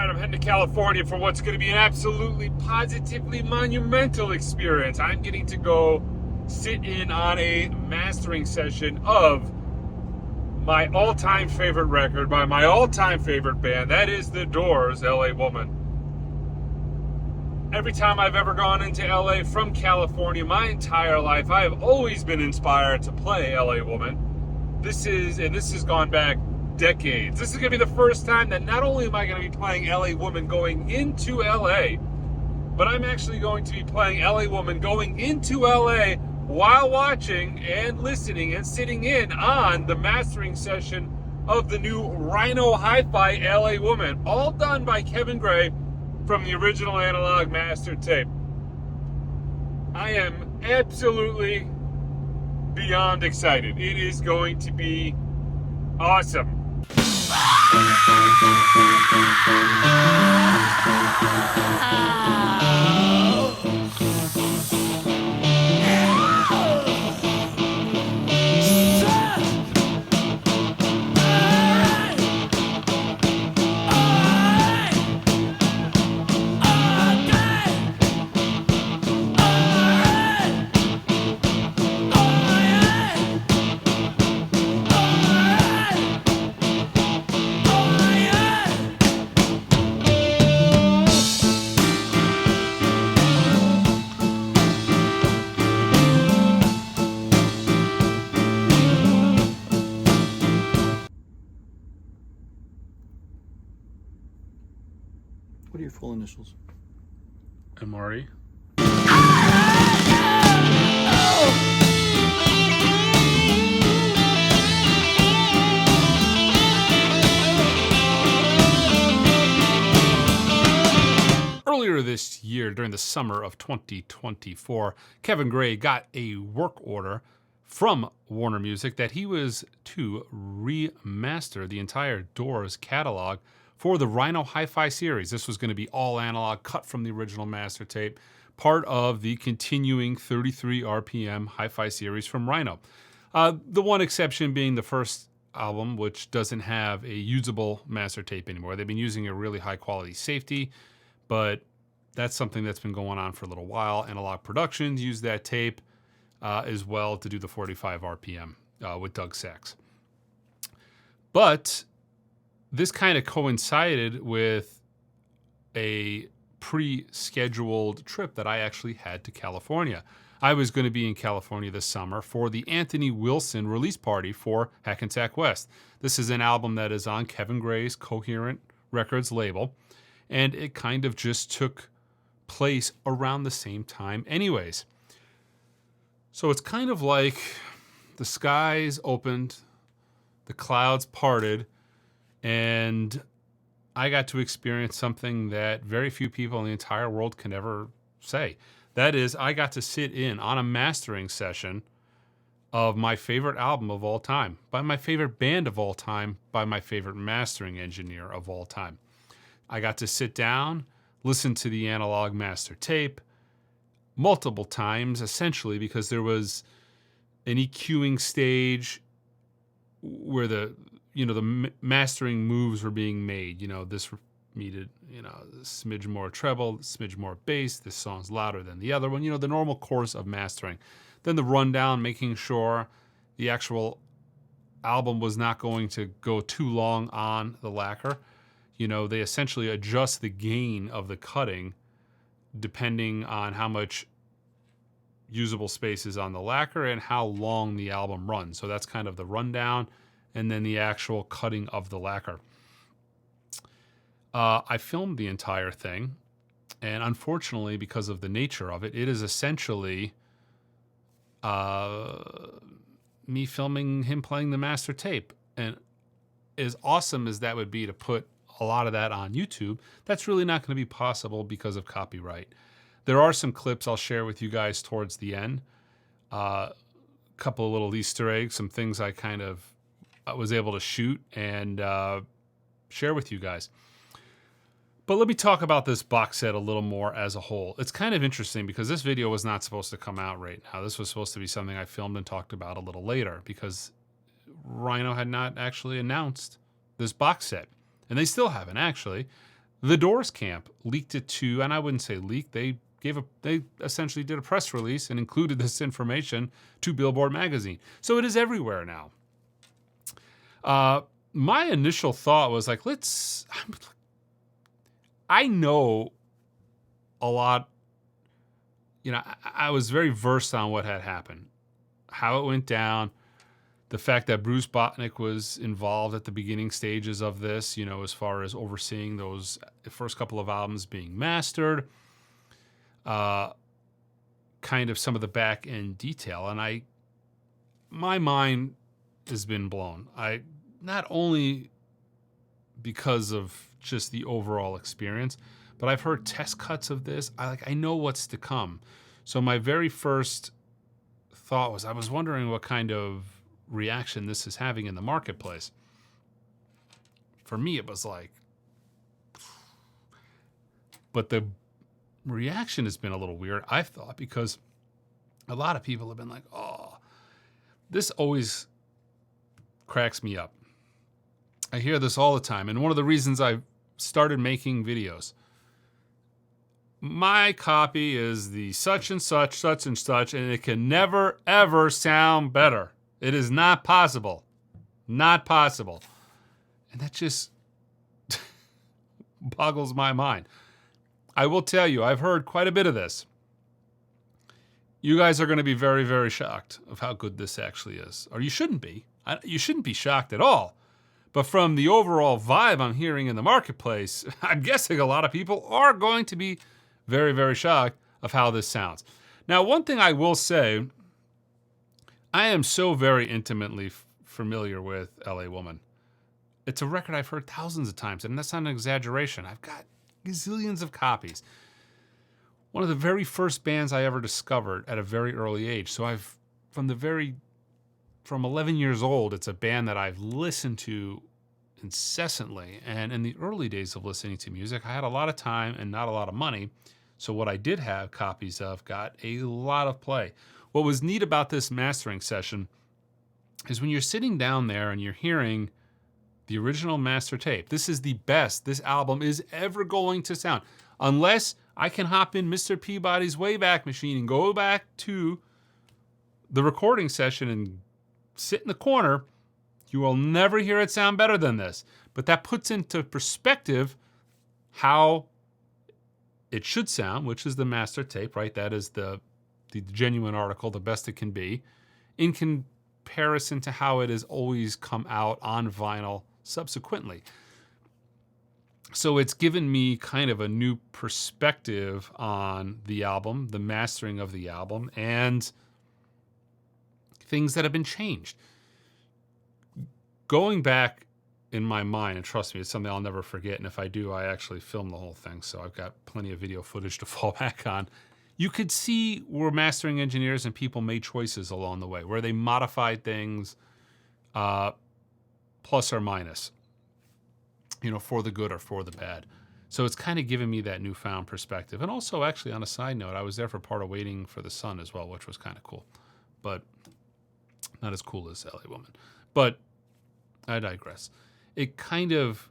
I'm heading to California for what's going to be an absolutely positively monumental experience. I'm getting to go sit in on a mastering session of my all-time favorite record by my all-time favorite band. That is The Doors' LA Woman. Every time I've ever gone into LA from California, my entire life, I have always been inspired to play LA Woman. This has gone back decades. This is going to be the first time that not only am I going to be playing LA Woman going into LA, but I'm actually going to be playing LA Woman going into LA while watching and listening and sitting in on the mastering session of the new Rhino Hi-Fi LA Woman, all done by Kevin Gray from the original analog master tape. I am absolutely beyond excited. It is going to be awesome. What are your full initials? MRE. Earlier this year, during the summer of 2024, Kevin Gray got a work order from Warner Music that he was to remaster the entire Doors catalog for the Rhino Hi-Fi series. This was going to be all analog, cut from the original master tape, part of the continuing 33 RPM Hi-Fi series from Rhino. The one exception being the first album, which doesn't have a usable master tape anymore. They've been using a really high-quality safety, but that's something that's been going on for a little while. Analog Productions used that tape as well to do the 45 RPM with Doug Sachs. But this kind of coincided with a pre-scheduled trip that I actually had to California. I was going to be in California this summer for the Anthony Wilson release party for Hackensack West. This is an album that is on Kevin Gray's Coherent Records label, and it kind of just took place around the same time anyways. So it's kind of like the skies opened, the clouds parted, and I got to experience something that very few people in the entire world can ever say. That is, I got to sit in on a mastering session of my favorite album of all time, by my favorite band of all time, by my favorite mastering engineer of all time. I got to sit down, listen to the analog master tape multiple times, essentially, because there was an EQing stage where the mastering moves were being made. This needed, a smidge more treble, a smidge more bass. This song's louder than the other one. The normal course of mastering. Then the rundown, making sure the actual album was not going to go too long on the lacquer. They essentially adjust the gain of the cutting depending on how much usable space is on the lacquer and how long the album runs. So that's kind of the rundown, and then the actual cutting of the lacquer. I filmed the entire thing, and unfortunately, because of the nature of it, it is essentially me filming him playing the master tape. And as awesome as that would be to put a lot of that on YouTube, that's really not going to be possible because of copyright. There are some clips I'll share with you guys towards the end. A couple of little Easter eggs, some things I kind of was able to shoot and share with you guys. But let me talk about this box set a little more as a whole. It's kind of interesting because this video was not supposed to come out right now. This was supposed to be something I filmed and talked about a little later because Rhino had not actually announced this box set. And they still haven't, actually. The Doors camp leaked it to, and I wouldn't say leaked, they essentially did a press release and included this information to Billboard magazine. So it is everywhere now. My initial thought was like, I know a lot, I was very versed on what had happened, how it went down, the fact that Bruce Botnick was involved at the beginning stages of this, as far as overseeing those first couple of albums being mastered, kind of some of the back end detail. And my mind has been blown. Not only because of just the overall experience, but I've heard test cuts of this. I know what's to come. So my very first thought was, I was wondering what kind of reaction this is having in the marketplace. For me, it was like, but the reaction has been a little weird, I thought, because a lot of people have been like, oh, this always cracks me up. I hear this all the time. And one of the reasons I started making videos, my copy is the such and such, and it can never, ever sound better. It is not possible. Not possible. And that just boggles my mind. I will tell you, I've heard quite a bit of this. You guys are going to be very, very shocked of how good this actually is. Or you shouldn't be. You shouldn't be shocked at all. But from the overall vibe I'm hearing in the marketplace, I'm guessing a lot of people are going to be very, very shocked of how this sounds. Now, one thing I will say, I am so very intimately familiar with LA Woman. It's a record I've heard thousands of times, and that's not an exaggeration. I've got gazillions of copies. One of the very first bands I ever discovered at a very early age. So from 11 years old, it's a band that I've listened to incessantly. And in the early days of listening to music, I had a lot of time and not a lot of money. So what I did have copies of got a lot of play. What was neat about this mastering session is when you're sitting down there and you're hearing the original master tape, this is the best this album is ever going to sound. Unless I can hop in Mr. Peabody's Wayback Machine and go back to the recording session and sit in the corner, you will never hear it sound better than this. But that puts into perspective how it should sound, which is the master tape, right? That is the genuine article, the best it can be, in comparison to how it has always come out on vinyl subsequently. So it's given me kind of a new perspective on the album, the mastering of the album, and things that have been changed. Going back in my mind, and trust me, it's something I'll never forget, and if I do, I actually film the whole thing, so I've got plenty of video footage to fall back on. You could see where mastering engineers and people made choices along the way, where they modified things plus or minus, for the good or for the bad. So it's kind of given me that newfound perspective. And also, actually, on a side note, I was there for part of Waiting for the Sun as well, which was kind of cool. But not as cool as LA Woman. But I digress. It kind of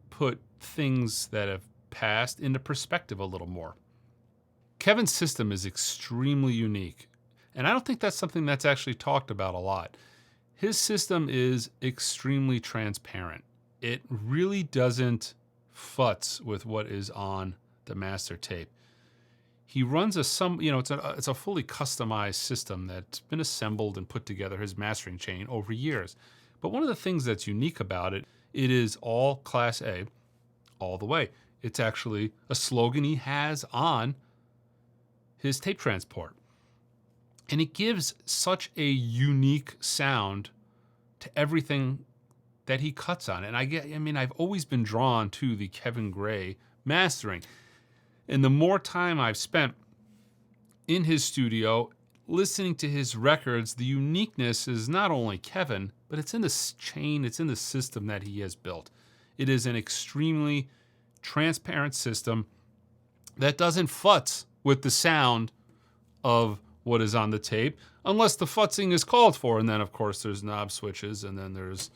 put things that have passed into perspective a little more. Kevin's system is extremely unique. And I don't think that's something that's actually talked about a lot. His system is extremely transparent. It really doesn't futz with what is on the master tape. He runs it's a fully customized system that's been assembled and put together, his mastering chain, over years. But one of the things that's unique about it, it is all Class A all the way. It's actually a slogan he has on his tape transport. And it gives such a unique sound to everything that he cuts on. And I've always been drawn to the Kevin Gray mastering. And the more time I've spent in his studio listening to his records, the uniqueness is not only Kevin, but it's in this chain, it's in the system that he has built. It is an extremely transparent system that doesn't futz with the sound of what is on the tape, unless the futzing is called for. And then, of course, there's knob switches, and then there's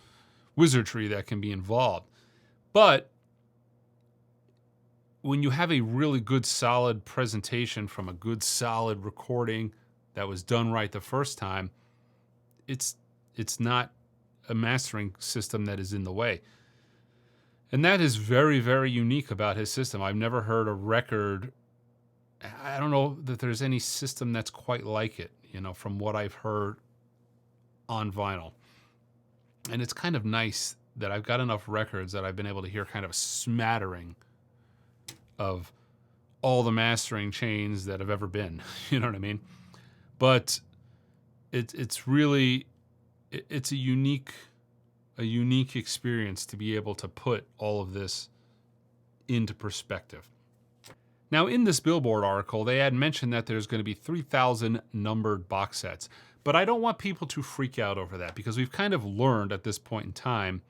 wizardry that can be involved. But when you have a really good solid presentation from a good solid recording that was done right the first time, it's not a mastering system that is in the way. And that is very, very unique about his system. I've never heard a record. I don't know that there's any system that's quite like it, from what I've heard on vinyl. And it's kind of nice that I've got enough records that I've been able to hear kind of a smattering of all the mastering chains that have ever been. You know what I mean? But it's really a unique experience to be able to put all of this into perspective. Now, in this Billboard article, they had mentioned that there's going to be 3,000 numbered box sets. But I don't want people to freak out over that, because we've kind of learned at this point in time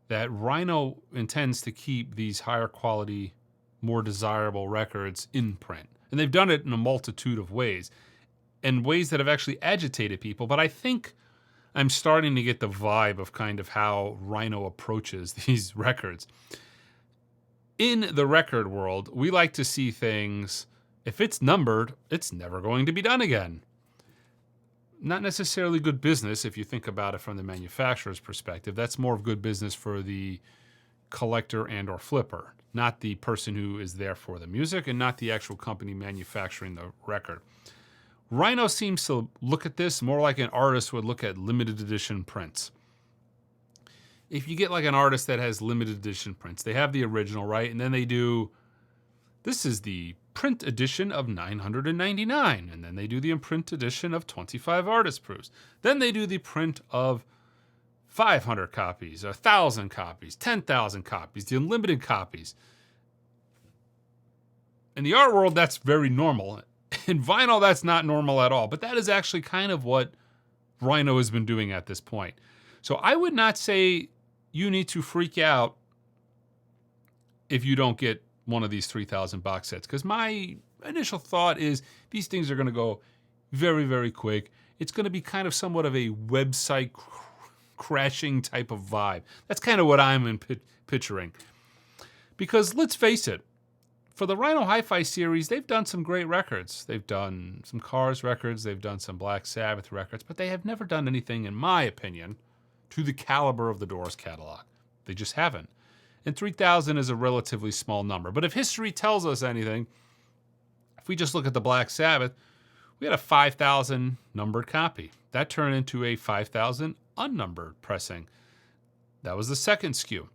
that Rhino intends to keep these higher quality, more desirable records in print. And they've done it in a multitude of ways, and ways that have actually agitated people. But I think I'm starting to get the vibe of kind of how Rhino approaches these records. In the record world, we like to see things, if it's numbered, it's never going to be done again. Not necessarily good business if you think about it from the manufacturer's perspective. That's more of good business for the collector and or flipper, not the person who is there for the music and not the actual company manufacturing the record. Rhino seems to look at this more like an artist would look at limited edition prints. If you get like an artist that has limited edition prints, they have the original, right? And then they do, this is the print edition of 999. And then they do the imprint edition of 25 artist proofs. Then they do the print of 500 copies, 1,000 copies, 10,000 copies, the unlimited copies. In the art world, that's very normal. In vinyl, that's not normal at all. But that is actually kind of what Rhino has been doing at this point. So I would not say you need to freak out if you don't get one of these 3,000 box sets, because my initial thought is these things are going to go very, very quick. It's going to be kind of somewhat of a website crashing type of vibe. That's kind of what I'm picturing. Because let's face it, for the Rhino Hi-Fi series, they've done some great records. They've done some Cars records, they've done some Black Sabbath records, but they have never done anything, in my opinion, to the caliber of the Doors catalog. They just haven't. And 3,000 is a relatively small number. But if history tells us anything, if we just look at the Black Sabbath, we had a 5,000 numbered copy. That turned into a 5,000 unnumbered pressing. That was the second SKU.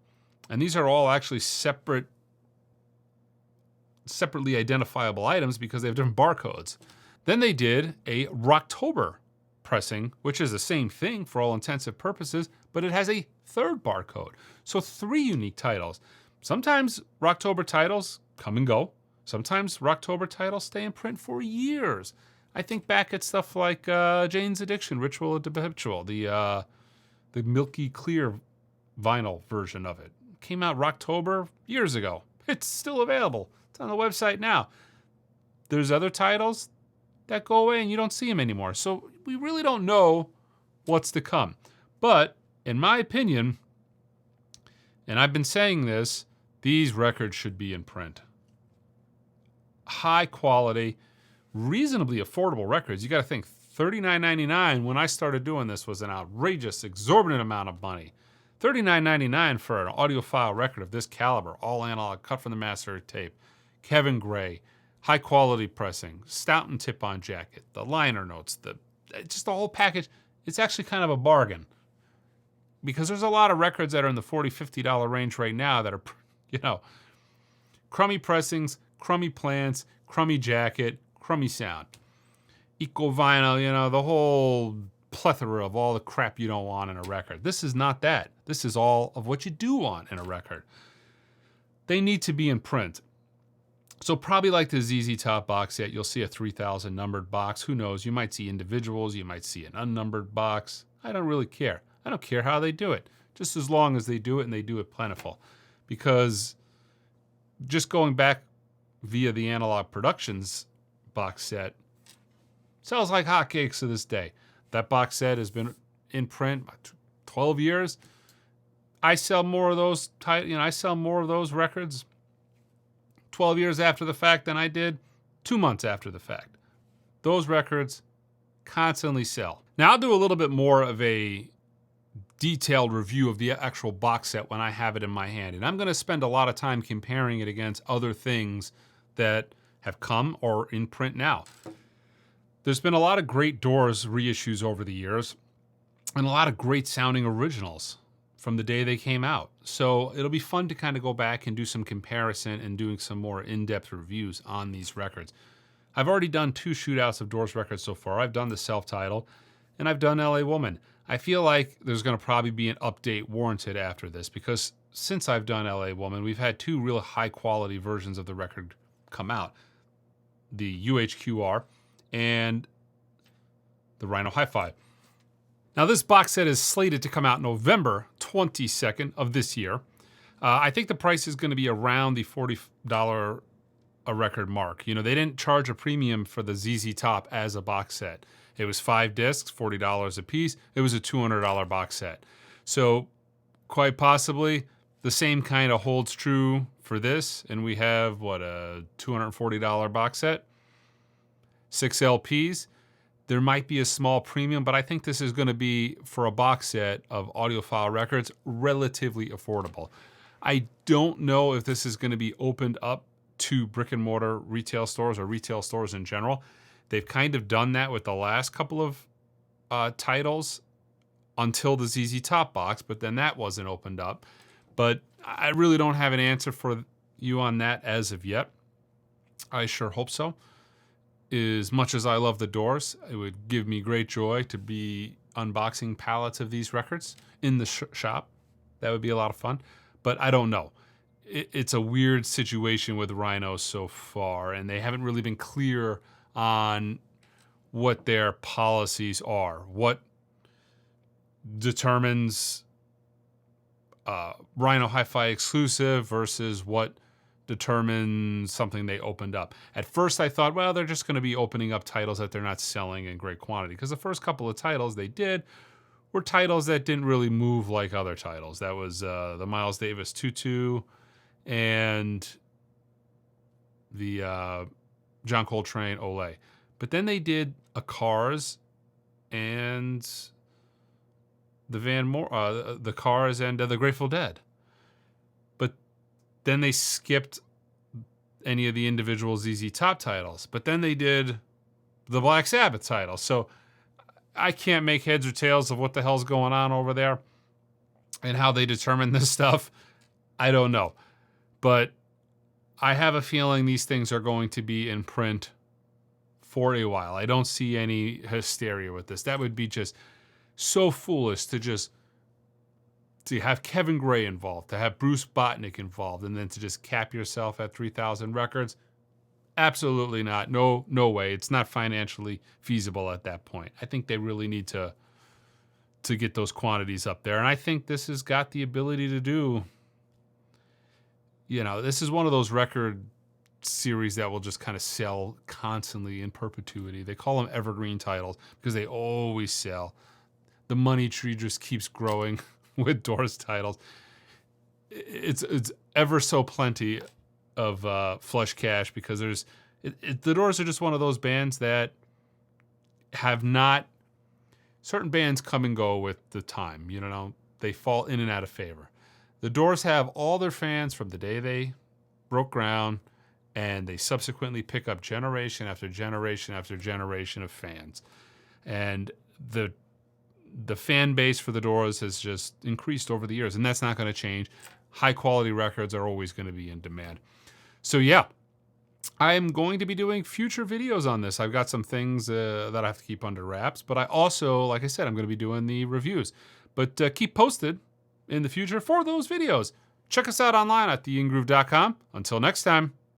And these are all actually separately identifiable items because they have different barcodes. Then they did a Rocktober pressing, which is the same thing for all intensive purposes, but it has a third barcode. So 3 unique titles. Sometimes Rocktober titles come and go. Sometimes Rocktober titles stay in print for years. I think back at stuff like Jane's Addiction, Ritual of the Habitual, the milky clear vinyl version of it. Came out Rocktober years ago. It's still available. It's on the website now. There's other titles that go away and you don't see them anymore. So we really don't know what's to come. But in my opinion, and I've been saying this, these records should be in print. High quality, reasonably affordable records. You got to think $39.99 when I started doing this was an outrageous, exorbitant amount of money. $39.99 for an audiophile record of this caliber, all analog, cut from the master tape. Kevin Gray, high quality pressing, stout and tip-on jacket, the liner notes, just the whole package. It's actually kind of a bargain because there's a lot of records that are in the $40, $50 range right now that are, crummy pressings, crummy plants, crummy jacket, crummy sound. Eco vinyl, the whole plethora of all the crap you don't want in a record. This is not that. This is all of what you do want in a record. They need to be in print. So probably like the ZZ Top box set, you'll see a 3,000 numbered box. Who knows? You might see individuals. You might see an unnumbered box. I don't really care. I don't care how they do it, just as long as they do it and they do it plentiful. Because just going back via the Analog Productions box set sells like hotcakes to this day. That box set has been in print about 12 years. I sell more of those I sell more of those records 12 years after the fact than I did 2 months after the fact. Those records constantly sell. Now I'll do a little bit more of a detailed review of the actual box set when I have it in my hand. And I'm going to spend a lot of time comparing it against other things that have come or in print now. There's been a lot of great Doors reissues over the years and a lot of great sounding originals from the day they came out. So it'll be fun to kind of go back and do some comparison and doing some more in-depth reviews on these records. I've already done 2 shootouts of Doors records so far. I've done the self-titled and I've done LA Woman. I feel like there's going to probably be an update warranted after this because since I've done LA Woman, we've had 2 real high quality versions of the record come out. The UHQR and the Rhino Hi-Fi. Now this box set is slated to come out November 22nd of this year. I think the price is going to be around the $40 a record mark. You know, they didn't charge a premium for the ZZ Top as a box set. It was 5 discs, $40 a piece. It was a $200 box set. So quite possibly the same kind of holds true for this. And we have, what, a $240 box set, 6 LPs. There might be a small premium, but I think this is going to be, for a box set of audiophile records, relatively affordable. I don't know if this is going to be opened up to brick and mortar retail stores or retail stores in general. They've kind of done that with the last couple of titles until the ZZ Top box, but then that wasn't opened up. But I really don't have an answer for you on that as of yet. I sure hope so. As much as I love the Doors, it would give me great joy to be unboxing pallets of these records in the shop. That would be a lot of fun, but I don't know. It's a weird situation with Rhino so far, and they haven't really been clear on what their policies are. What determines Rhino Hi-Fi exclusive versus what determines something they opened up. At first I thought, well, they're just going to be opening up titles that they're not selling in great quantity, because the first couple of titles they did were titles that didn't really move like other titles. That was the Miles Davis Tutu and the John Coltrane Olé. But then they did a Cars and the the Cars and the Grateful Dead. But then they skipped any of the individual ZZ Top titles. But then they did the Black Sabbath title. So I can't make heads or tails of what the hell's going on over there and how they determine this stuff. I don't know. But I have a feeling these things are going to be in print for a while. I don't see any hysteria with this. That would be just so foolish to have Kevin Gray involved, to have Bruce Botnick involved, and then to just cap yourself at 3,000 records. Absolutely not. No way. It's not financially feasible at that point. I think they really need to get those quantities up there. And I think this has got the ability to do, this is one of those record series that will just kind of sell constantly in perpetuity. They call them evergreen titles because they always sell. The money tree just keeps growing with Doors titles. It's ever so plenty of flush cash because the Doors are just one of those bands that have not, certain bands come and go with the time, they fall in and out of favor. The Doors have all their fans from the day they broke ground, and they subsequently pick up generation after generation after generation of fans. And the fan base for the Doors has just increased over the years, and that's not going to change. High quality records are always going to be in demand. So yeah, I'm going to be doing future videos on this. I've got some things that I have to keep under wraps, but I also, like I said, I'm going to be doing the reviews. But keep posted in the future for those videos. Check us out online at theingroove.com. Until next time.